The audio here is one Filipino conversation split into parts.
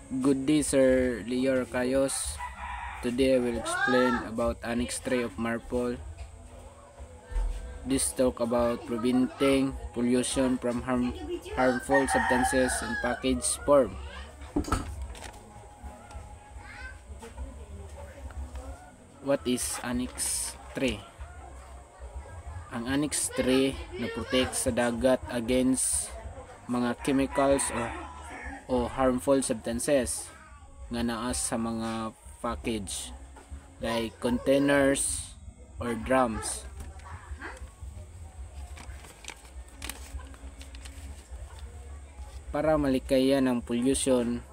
Good day, Sir Leo Cayos. Today I will explain about Annex 3 of MARPOL. This talk about preventing pollution from harmful substances in package form. What is Annex 3? Ang Annex 3 na-protect sa dagat against mga chemicals o harmful substances nga naa sa mga package like containers or drums. Para malikayan ang pollution,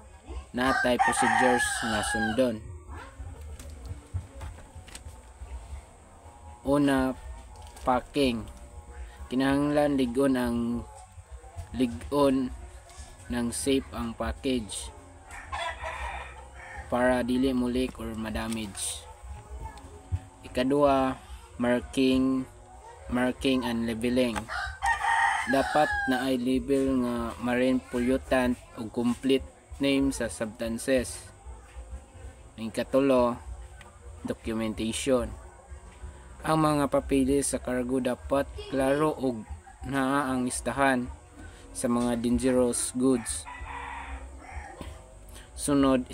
natay procedures nga sundon. Una, packing. Kinahanglan ligon ng safe ang package para dili mo leak or madamage. Ikadua, marking and labeling. Dapat na ay label nga marine pollutant o complete name sa substances. Ang ikatulo, documentation. Ang mga papeles sa cargo dapat klaro og naa ang listahan sa mga dangerous goods. Sunod,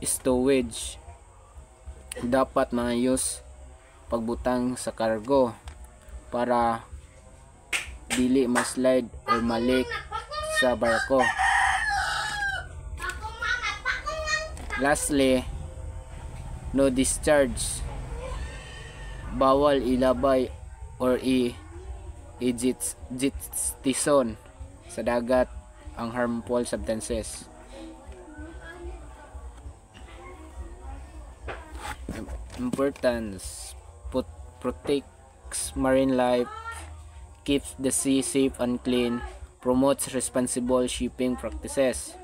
stowage. Dapat maayos pagbutang sa cargo para dili ma-slide or malik sa barko. Lastly, no discharge. Bawal ilabay or i-jettison sa dagat ang harmful substances. Importance: protects marine life, keeps the sea safe and clean, promotes responsible shipping practices.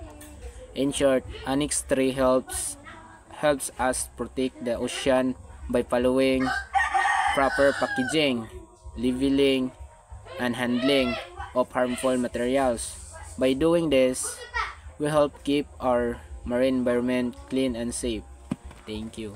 In short, Annex 3 helps us protect the ocean by following proper packaging, labeling, and handling of harmful materials. By doing this, we help keep our marine environment clean and safe. Thank you.